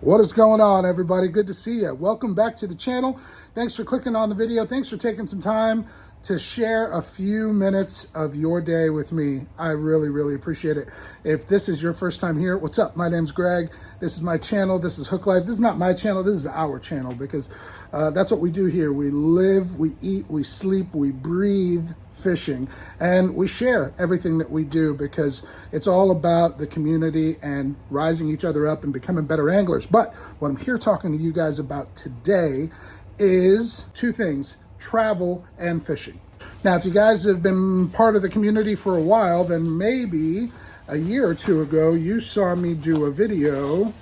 What is going on, everybody? Good to see you. Welcome back to the channel. Thanks for clicking on the video. Thanks for taking some time to share a few minutes of your day with me. I really appreciate it. If this is your first time here, what's up? My name's Greg. This is my channel. This is Hook Life. This is not my channel. This is our channel because that's what we do here. We live, we eat, we sleep, we breathe fishing, and we share everything that we do because it's all about the community and rising each other up and becoming better anglers. But what I'm here talking to you guys about today is two things: travel and fishing. Now, if you guys have been part of the community for a while, then maybe a year or two ago, you saw me do a video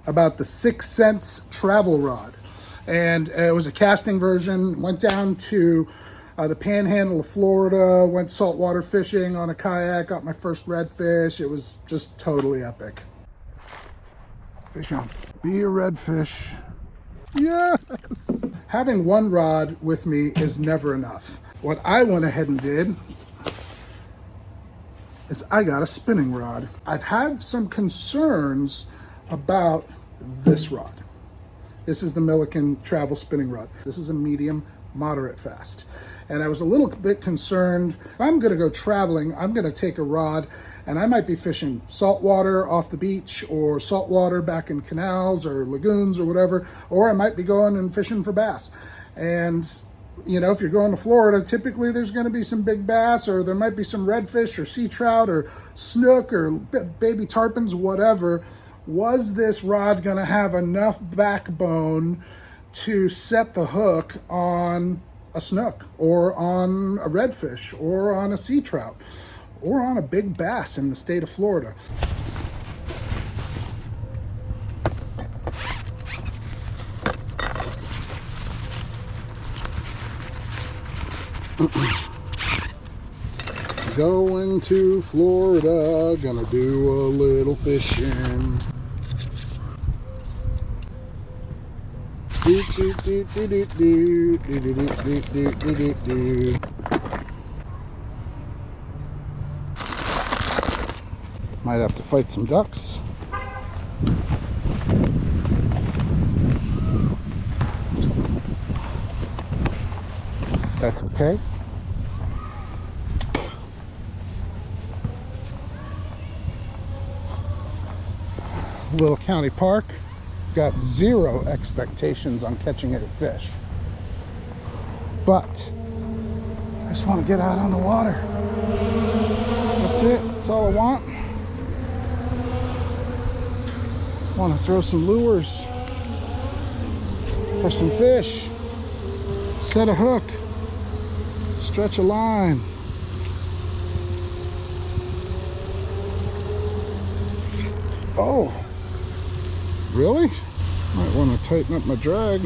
about the 6 Cents travel rod. And it was a casting version. Went down to the panhandle of Florida, went saltwater fishing on a kayak, got my first redfish. It was just totally epic. Fish on. Be a redfish. Yes! Having one rod with me is never enough. What I went ahead and did is I got a spinning rod. I've had some concerns about this rod. This is the Milliken travel spinning rod. This is a medium, moderate fast. And I was a little bit concerned. If I'm gonna go traveling, I'm gonna take a rod and I might be fishing saltwater off the beach or saltwater back in canals or lagoons or whatever, or I might be going and fishing for bass. And you know, if you're going to Florida, typically there's gonna be some big bass, or there might be some redfish or sea trout or snook or baby tarpons, whatever. Was this rod gonna have enough backbone to set the hook on a snook or on a redfish or on a sea trout or on a big bass in the state of Florida? Going to Florida, gonna do a little fishing. Might have to fight some ducks. That's okay. Little county park. Got zero expectations on catching any fish, but I just want to get out on the water. That's it. That's all I want. Want to throw some lures for some fish, set a hook, stretch a line. Oh, really? Might want to tighten up my drag.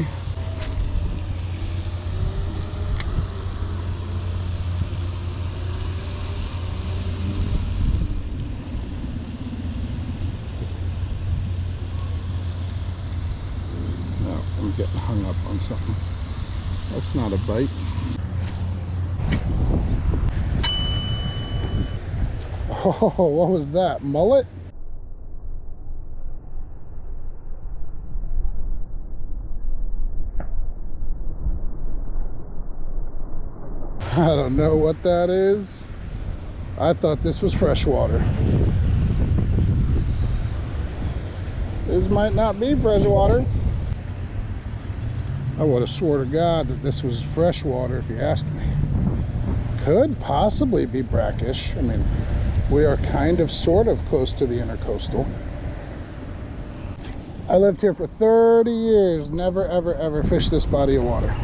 No, I'm getting hung up on something. That's not a bite. Oh, what was that? Mullet? I don't know what that is. I thought this was freshwater. This might not be freshwater. I would have swore to God that this was freshwater if you asked me. Could possibly be brackish. I mean, we are kind of sort of close to the intercoastal. I lived here for 30 years, never ever fished this body of water.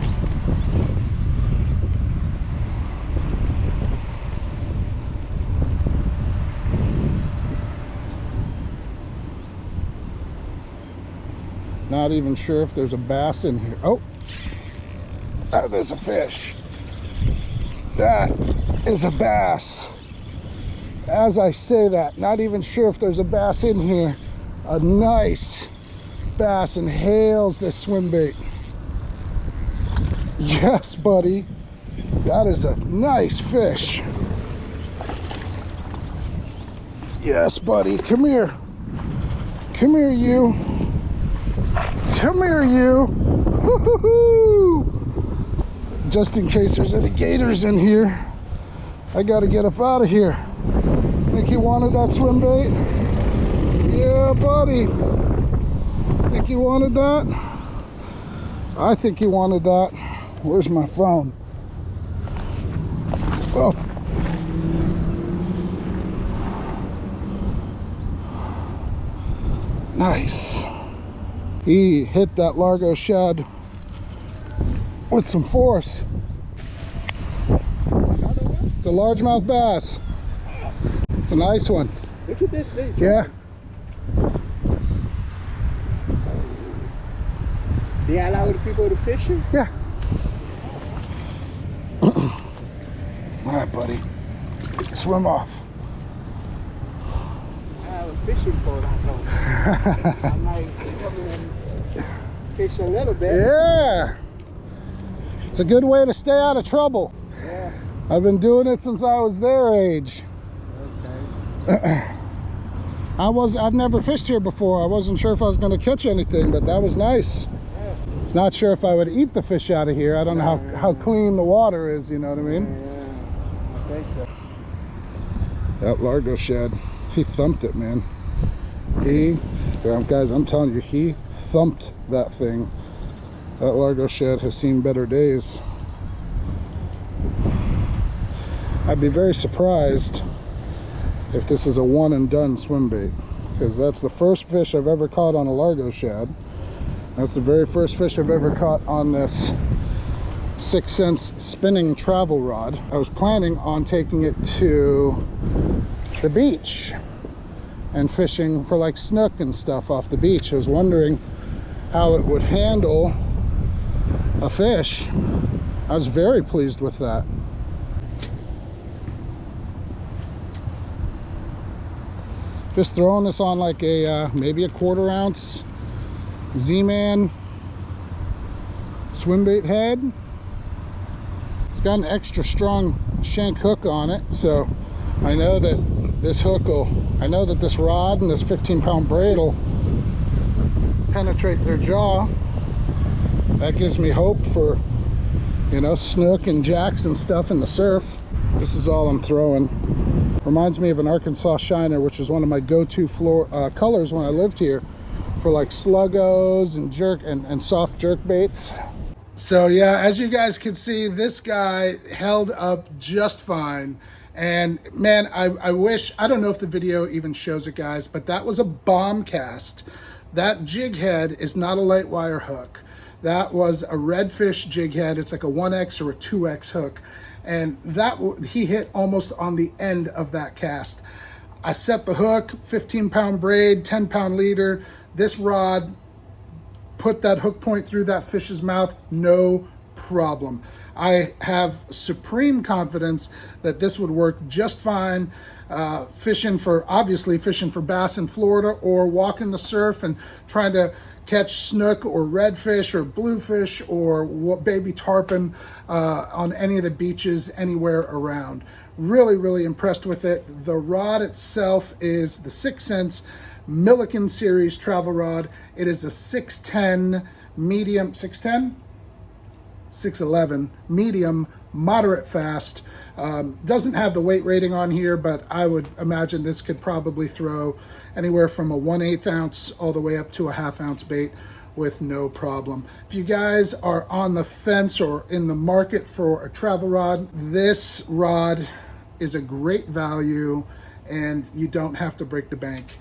Not even sure if there's a bass in here. Oh, that is a fish. That is a bass. As I say that, not even sure if there's a bass in here. A nice bass inhales this swim bait. Yes, buddy. That is a nice fish. Yes, buddy. Come here. Come here, you. Come here, you. Woo-hoo-hoo. Just in case there's any gators in here, I gotta get up out of here. Think he wanted that swim bait? Yeah, buddy. Think he wanted that? I think he wanted that. Where's my phone? Oh. Nice. He hit that Largo shad with some force. It's a largemouth bass. It's a nice one. Look at this thing. Yeah. Do you allow the people to fish it? Yeah. All right, buddy. Swim off. I have a fishing boat, I know. I might come in and fish a little bit. Yeah. It's a good way to stay out of trouble. Yeah. I've been doing it since I was their age. Okay. I've never fished here before. I wasn't sure if I was going to catch anything, but that was nice. Yeah. Not sure if I would eat the fish out of here. I don't know how clean the water is, you know what I mean? Yeah, I think so. That Largo shad, he thumped it, man. Guys, I'm telling you, he thumped that thing. That Largo shad has seen better days. I'd be very surprised if this is a one and done swim bait, because that's the first fish I've ever caught on a Largo shad. That's the very first fish I've ever caught on this 6 cents spinning travel rod. I was planning on taking it to the beach and fishing for like snook and stuff off the beach. I was wondering how it would handle a fish. I was very pleased with that. Just throwing this on like a maybe a 1/4 ounce Z-Man swim bait head. It's got an extra strong shank hook on it, so I know that this rod and this 15-pound braid will penetrate their jaw. That gives me hope for, you know, snook and jacks and stuff in the surf. This is all I'm throwing. Reminds me of an Arkansas Shiner, which is one of my go-to colors when I lived here for like sluggos and soft jerk baits. So yeah, as you guys can see, this guy held up just fine. And man, I wish, I don't know if the video even shows it, guys, but that was a bomb cast. That jig head is not a light wire hook. That was a redfish jig head. It's like a 1X or a 2X hook. And that he hit almost on the end of that cast. I set the hook, 15-pound braid, 10-pound leader. This rod put that hook point through that fish's mouth, no problem. I have supreme confidence that this would work just fine fishing for bass in Florida, or walking the surf and trying to catch snook or redfish or bluefish or baby tarpon on any of the beaches anywhere around. Really, really impressed with it. The rod itself is the 6 cents Milliken series travel rod. It is a 610 medium, 610? 611 medium, moderate fast. Doesn't have the weight rating on here, but I would imagine this could probably throw anywhere from a 1/8 ounce all the way up to a 1/2 ounce bait with no problem. If you guys are on the fence or in the market for a travel rod, this rod is a great value and you don't have to break the bank.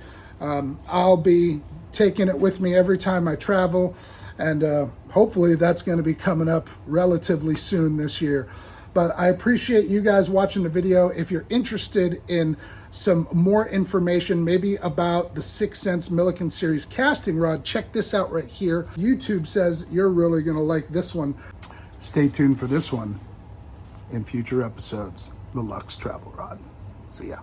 I'll be taking it with me every time I travel, and hopefully that's going to be coming up relatively soon this year. But I appreciate you guys watching the video. If you're interested in some more information, maybe about the 6 cents Milliken series casting rod, check this out right here. YouTube says you're really going to like this one. Stay tuned for this one in future episodes, the Lux travel rod. See ya.